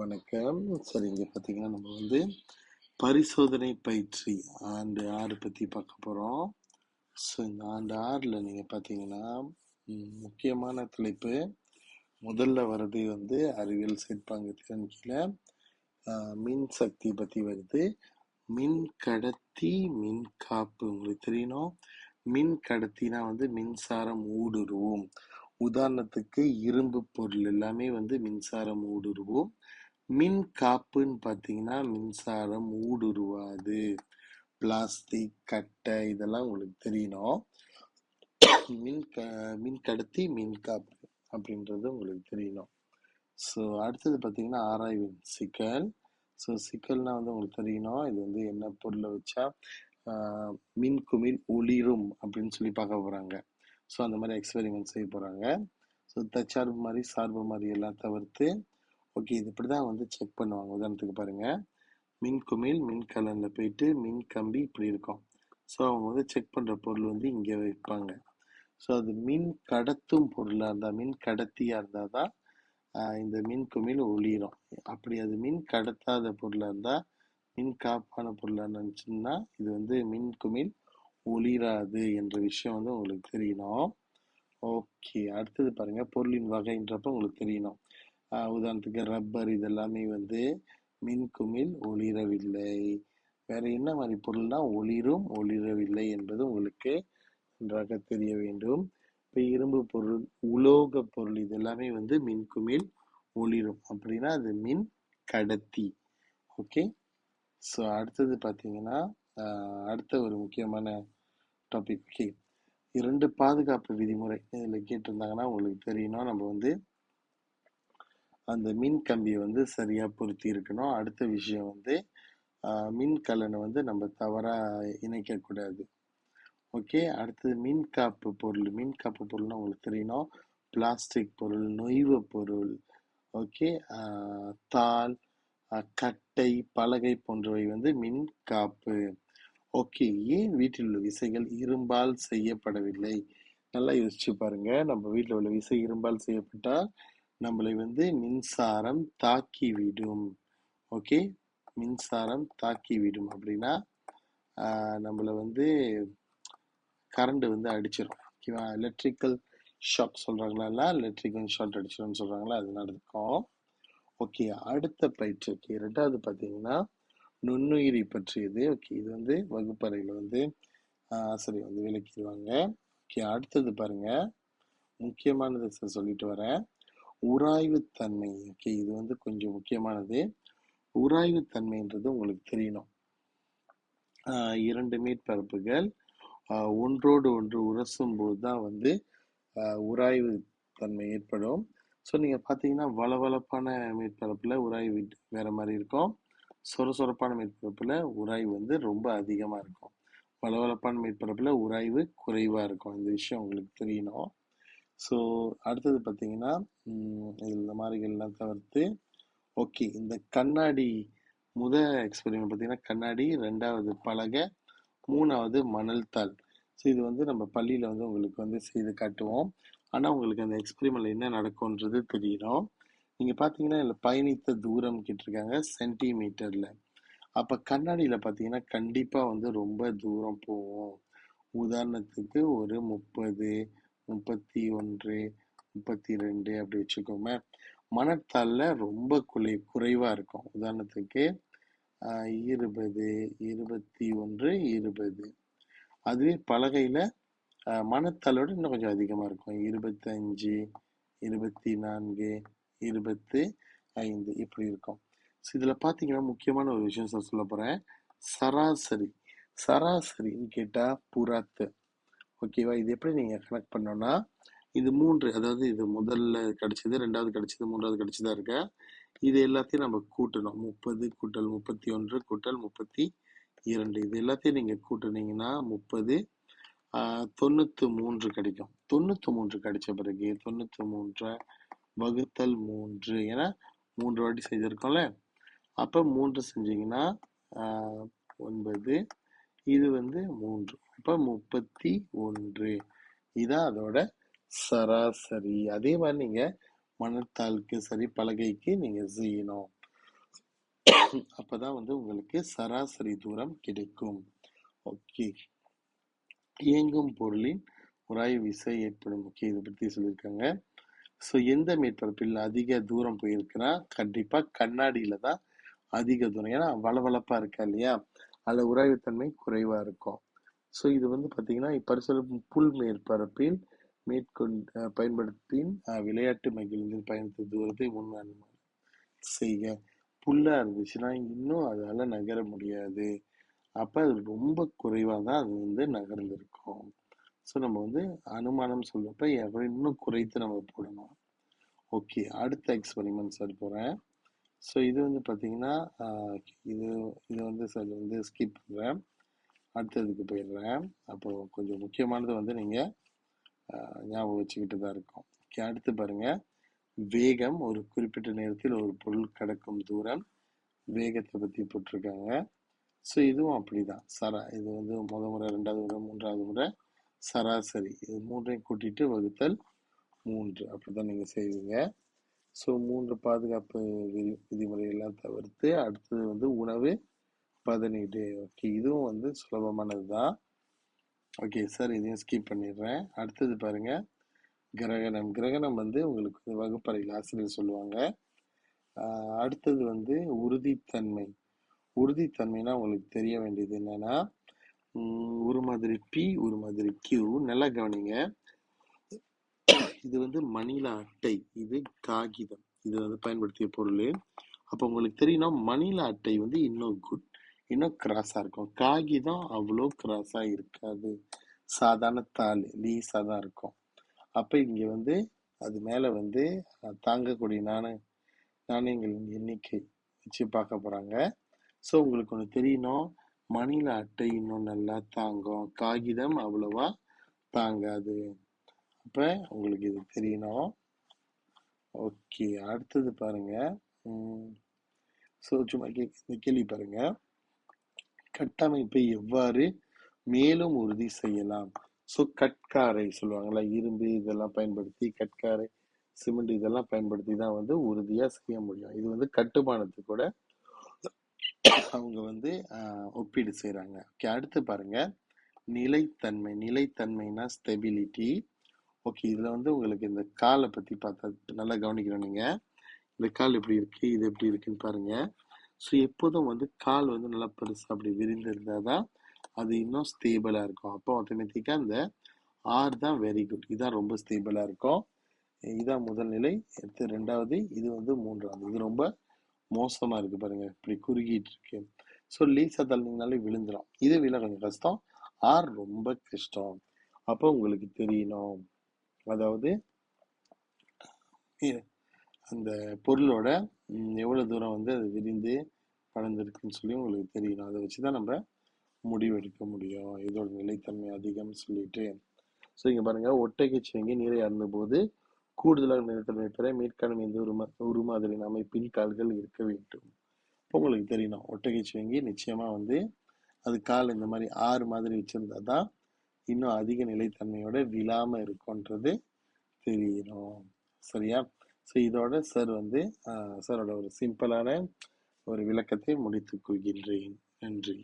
வணக்கம். சரி, இங்க பார்த்தீங்கன்னா, நம்ம வந்து பரிசோதனை பயிற்சி ஆண்டு 6 பத்தி பார்க்க போறோம். ஸோ, இந்த ஆண்டு 6ல நீங்க பார்த்தீங்கன்னா, முக்கியமான தலைப்பு முதல்ல வர்றது வந்து அறிவியல் சேர்ப்பாங்க திறன் கீழ மின் சக்தி பத்தி வருது. மின் கடத்தி, மின் காப்பு உங்களுக்கு தெரியணும். மின் கடத்தினா வந்து மின்சாரம் ஊடுருவும். உதாரணத்துக்கு இரும்பு பொருள் எல்லாமே வந்து மின்சாரம் ஊடுருவும். மின் காப்புன்னு பார்த்தீங்கன்னா மின்சாரம் ஊடுருவாது. பிளாஸ்டிக், கட்டை இதெல்லாம் உங்களுக்கு தெரியணும். மின் கடத்தி, மின் காப்பு அப்படின்றது உங்களுக்கு தெரியணும். ஸோ அடுத்தது பார்த்தீங்கன்னா ஆராய்வின் சிக்கல். ஸோ சிக்கல்னா வந்து உங்களுக்கு தெரியணும். இது வந்து என்ன பொருளை வச்சா மின் குமிழ் ஒளிரும் அப்படின்னு சொல்லி பார்க்க போகிறாங்க. ஸோ அந்த மாதிரி எக்ஸ்பெரிமெண்ட் செய்ய போகிறாங்க. ஸோ தற்சார்பு மாதிரி சார்பு மாதிரி எல்லாம் தவிர்த்து ஓகே இது இப்படி தான் வந்து செக் பண்ணுவாங்க. உதாரணத்துக்கு பாருங்கள், மின் குமிழ் மின் கலனில் போயிட்டு மின் கம்பி இப்படி இருக்கும். ஸோ அவங்க வந்து செக் பண்ணுற பொருள் வந்து இங்கே வைப்பாங்க. ஸோ அது மின் கடத்தும் பொருளாக இருந்தால், மின் கடத்தியாக இருந்தால் தான் இந்த மின் குமிழ் ஒளிரும். அப்படி அது மின் கடத்தாத பொருளாக இருந்தால், மின் காப்பான பொருளாக இருந்துச்சுன்னா இது வந்து மின் குமிழ் ஒளிராது என்ற விஷயம் வந்து உங்களுக்கு தெரியணும். ஓகே, அடுத்தது பாருங்க, பொருளின் வகைன்றப்ப உங்களுக்கு தெரியணும். உதாரணத்துக்கு ரப்பர் இதெல்லாமே வந்து மின் குமிழ் ஒளிரவில்லை. வேற என்ன மாதிரி பொருள்னா ஒளிரும் ஒளிரவில்லை என்பது உங்களுக்கு நன்றாக தெரிய வேண்டும். இப்போ இரும்பு பொருள், உலோக பொருள் இது எல்லாமே வந்து மின் குமிழ் ஒளிரும். அப்படின்னா அது மின் கடத்தி. ஓகே, ஸோ அடுத்தது பார்த்தீங்கன்னா அடுத்த ஒரு முக்கியமான டாபிக். ஓகே, 2 பாதுகாப்பு விதிமுறை இதில் கேட்டிருந்தாங்கன்னா உங்களுக்கு தெரியணும். நம்ம வந்து அந்த மின் கம்பியை வந்து சரியாக பொருத்தி இருக்கணும். அடுத்த விஷயம் வந்து மின் கலனை வந்து நம்ம தவறாக இணைக்கக்கூடாது. ஓகே, அடுத்தது மின் காப்பு பொருள். மின் காப்பு பொருள்னா உங்களுக்கு தெரியணும். பிளாஸ்டிக் பொருள், நொய்வு பொருள், ஓகே, தாள், கட்டை, பலகை போன்றவை வந்து மின் காப்பு. ஓகே, ஏன் வீட்டில் உள்ள விசைகள் இரும்பால் செய்யப்படவில்லை? நல்லா யோசிச்சு பாருங்க. நம்ம வீட்டில் உள்ள விசை இரும்பால் செய்யப்பட்டால் நம்மளை வந்து மின்சாரம் தாக்கிவிடும். ஓகே, மின்சாரம் தாக்கிவிடும் அப்படின்னா நம்மளை வந்து கரண்ட் வந்து அடிச்சிடும். ஓகேவா, எலக்ட்ரிக்கல் ஷாக் சொல்கிறாங்களா, எலக்ட்ரிக்கல் ஷார்ட் அடிச்சிடும்னு சொல்கிறாங்களா, அது நடக்கும். ஓகே, அடுத்த பயிற்சி. ஓகே, 2வது பார்த்தீங்கன்னா நுண்ணுயிரி பற்றியது. ஓகே, இது வந்து வகுப்பறையில் வந்து ஆசிரியர் வந்து விளக்கிடுவாங்க. ஓகே, அடுத்தது பாருங்க, முக்கியமானது சொல்லிட்டு வரேன், உராய்வுத்தன்மை. ஓகே, இது வந்து கொஞ்சம் முக்கியமானது. உராய்வுத்தன்மைன்றது உங்களுக்கு தெரியணும். 2 மேற்பரப்புகள் ஒன்றோடு ஒன்று உரசும் போது தான் வந்து உராய்வு தன்மை ஏற்படும். ஸோ நீங்கள் பார்த்தீங்கன்னா வளவளப்பான மேற்பரப்பில் உராய்வு வேறு மாதிரி இருக்கும். சொரசொரப்பான மேற்பரப்பில் உராய்வு வந்து ரொம்ப அதிகமாக இருக்கும். வளவளப்பான மேற்பரப்பில் உராய்வு குறைவாக இருக்கும். இந்த விஷயம் உங்களுக்கு தெரியணும். ஸோ அடுத்தது பார்த்தீங்கன்னா இந்த மாதிரிகள்லாம் தவிர்த்து ஓகே, இந்த கண்ணாடி எக்ஸ்பெரிமெண்ட் பார்த்தீங்கன்னா கண்ணாடி, 2வது பலகை, 3வது மணல் தாள். ஸோ இது வந்து நம்ம பள்ளியில் வந்து உங்களுக்கு வந்து செய்து காட்டுவோம். ஆனால் உங்களுக்கு அந்த எக்ஸ்பெரிமெண்ட்ல என்ன நடக்கும்ன்றது தெரியணும். நீங்கள் பார்த்தீங்கன்னா இதில் பயணித்த தூரம் கேட்டிருக்காங்க சென்டிமீட்டரில். அப்போ கண்ணாடியில் பார்த்தீங்கன்னா கண்டிப்பாக வந்து ரொம்ப தூரம் போவோம். உதாரணத்துக்கு ஒரு 30, 31, 32 அப்படி வச்சுக்கோமே. மணத்தாளில் ரொம்ப குறைவாக இருக்கும். உதாரணத்துக்கு 20, 21, 20. அதுவே பலகையில் மணத்தாளோட இன்னும் கொஞ்சம் அதிகமாக இருக்கும். 25, 24, 25 இப்படி இருக்கும். ஸோ இதில் பார்த்தீங்கன்னா முக்கியமான ஒரு விஷயம் சொல்ல போகிறேன். சராசரி. சராசரின்னு கேட்டால் புறத்து. ஓகேவா, இது எப்படி நீங்கள் கனெக்ட் பண்ணோன்னா இது 3, அதாவது இது முதல்ல கிடச்சிது, 2வது கிடச்சிது, 3வது கிடச்சிதா இருக்க. இது எல்லாத்தையும் நம்ம கூட்டணும். 30 கூட்டல் 31 கூட்டல் 32 இது எல்லாத்தையும் நீங்கள் கூட்டுனீங்கன்னா 30, 93 கிடைக்கும். 93 கிடைச்ச பிறகு 93 வகுத்தல் 3, ஏன்னா 3 வாட்டி செய்திருக்கோம்ல. அப்போ 3 செஞ்சீங்கன்னா 9, இது வந்து 3, அப்போ 31. இதான் அதோட சராசரி. அதே மாதிரி நீங்கள் மணத்தாளுக்கு சரி பலகைக்கு நீங்கள் செய்யணும். அப்பதான் வந்து உங்களுக்கு சராசரி தூரம் கிடைக்கும். ஓகே. இயங்கும் பொருளின் உராய்வு விசை ஏற்படும். ஓகே, இதை பத்தி சொல்லியிருக்காங்க. ஸோ எந்த மேற்பரப்பில் அதிக தூரம் போயிருக்குன்னா கண்டிப்பா கண்ணாடியில தான் அதிக தூரம். ஏன்னா வளவளப்பா இருக்கா இல்லையா, அதுல உராய்வுத்தன்மை குறைவா இருக்கும். ஸோ இது வந்து பார்த்தீங்கன்னா இப்பரிசல் புல் மேற்பரப்பில் பயன்படுத்தி விளையாட்டு மகிழ்ந்து பயணித்த தூரத்தை முன்னுமானம் செய்க. புல்லா இருந்துச்சுன்னா இன்னும் அதால நகர முடியாது. அப்ப அது ரொம்ப குறைவா தான் அது வந்து நகர்ந்திருக்கும். ஸோ நம்ம வந்து அனுமானம் சொல்றப்ப இன்னும் குறைத்து நம்ம போடணும். ஓகே, அடுத்த எக்ஸ்பெரிமெண்ட்ஸ் எடுக்க போறேன். ஸோ இது வந்து பார்த்தீங்கன்னா இது இது வந்து சார் வந்து ஸ்கிப் பண்ணுறேன், அடுத்ததுக்கு போயிடுறேன். அப்போ கொஞ்சம் முக்கியமானது வந்து நீங்கள் ஞாபகம் வச்சுக்கிட்டு தான் இருக்கும். ஓகே, அடுத்து பாருங்க. வேகம் ஒரு குறிப்பிட்ட நேரத்தில் ஒரு பொருள் கடக்கும் தூரம், வேகத்தை பற்றி போட்டிருக்காங்க. ஸோ இதுவும் அப்படிதான். இது வந்து முறை, ரெண்டாவது முறை, மூன்றாவது முறை சராசரி, இது மூன்றையும் கூட்டிட்டு வகுத்தல் 3 அப்படிதான் நீங்கள் செய்வீங்க. ஸோ 3 பாதுகாப்பு விதிமுறையெல்லாம் தவிர்த்து அடுத்தது வந்து உணவு பதனீடு. ஓகே, இதுவும் வந்து சுலபமானது தான். ஓகே சார், இதையும் ஸ்கிப் பண்ணிடுறேன். அடுத்தது பாருங்க, கிரகணம். கிரகணம் வந்து உங்களுக்கு வகுப்பறையில் ஆசிரியர் சொல்லுவாங்க. அடுத்தது வந்து உறுதித்தன்மை. உறுதித்தன்மைனா உங்களுக்கு தெரிய வேண்டியது என்னன்னா, ஒரு மாதிரி பி, ஒரு மாதிரி கியூ. நல்லா கவனிங்க. இது வந்து மணில அட்டை, இது காகிதம், இது வந்து பயன்படுத்திய பொருள். அப்போ உங்களுக்கு தெரியணும், மணில அட்டை வந்து இன்னும் கிராஸா இருக்கும். காகிதம் அவ்வளோ கிராஸா இருக்காது, சாதாரண தாள் லீஸா தான் இருக்கும். அப்ப இங்க வந்து அது மேல வந்து தாங்கக்கூடிய நாணயங்களின் எண்ணிக்கை வச்சு பார்க்க போறாங்க. ஸோ உங்களுக்கு ஒன்று தெரியணும், மணில அட்டை இன்னும் நல்லா தாங்கும், காகிதம் அவ்வளவா தாங்காது. அப்ப உங்களுக்கு இது தெரியணும். ஓகே, அடுத்தது பாருங்க. ஸோ சும்மா கேள்வி பாருங்க. கட்டமைப்பை எவ்வாறு மேலும் உறுதி செய்யலாம்? ஸோ கட்காரை சொல்லுவாங்கல்ல, இரும்பு இதெல்லாம் பயன்படுத்தி, கட்காரை, சிமெண்ட் இதெல்லாம் பயன்படுத்தி தான் வந்து உறுதியா செய்ய முடியும். இது வந்து கட்டுமானத்து கூட அவங்க வந்து ஒப்பீடு செய்யறாங்க. ஓகே, அடுத்து பாருங்க, நிலைத்தன்மை. நிலைத்தன்மைனா ஸ்டெபிலிட்டி. ஓகே, இதுல வந்து உங்களுக்கு இந்த காலை பத்தி பார்த்தா நல்லா கவனிக்கணும். நீங்க இந்த கால் எப்படி இருக்கு, இது எப்படி இருக்குன்னு பாருங்க. ஸோ எப்போதும் வந்து கால் வந்து நல்லா பெருசா அப்படி விரிந்து இருந்தாதான் அது இன்னும் ஸ்டேபிளா இருக்கும். அப்போ ஆட்டோமேட்டிக்கா இந்த ஆர் தான் வெரி குட், இதான் ரொம்ப ஸ்டேபிளா இருக்கும். இதான் முதல் நிலை. அடுத்து ரெண்டாவது, இது வந்து மூன்றாவது. இது ரொம்ப மோசமா இருக்கு பாருங்க, இப்படி குறுகிட்டு இருக்கு. ஸோ லீஸா தள்ளினாலே விழுந்துடும். இது விழ கொஞ்சம் கஷ்டம், ஆர் ரொம்ப கஷ்டம். அப்போ உங்களுக்கு தெரியணும், அதாவது அந்த பொருளோட எவ்வளவு தூரம் வந்து அது விரிந்து படர்ந்துருக்குன்னு சொல்லி உங்களுக்கு தெரியணும். அதை வச்சுதான் நம்ம முடிவெடுக்க முடியும், இதோட நிலைத்தன்மை அதிகம்னு சொல்லிட்டு. ஸோ இங்க பாருங்க, ஒட்டகைச்சிவங்கி நீரை அருந்த போது கூடுதலாக நிலைத்தன்மை பெற மேற்காணும் எந்த உருமாதிரியின் அமைப்பின் கால்கள் இருக்க வேண்டும். இப்போ உங்களுக்கு தெரியணும், ஒட்டகைச்சிவங்கி நிச்சயமா வந்து அது கால் இந்த மாதிரி ஆறு மாதிரி வச்சிருந்தா தான் இன்னும் அதிக நிலைத்தன்மையோட விழாம இருக்கும்ன்றது தெரியணும். சரியா? ஸோ இதோட சார் வந்து சாரோட ஒரு சிம்பிளான ஒரு விளக்கத்தை முடித்துக் கொள்கின்றேன். நன்றி.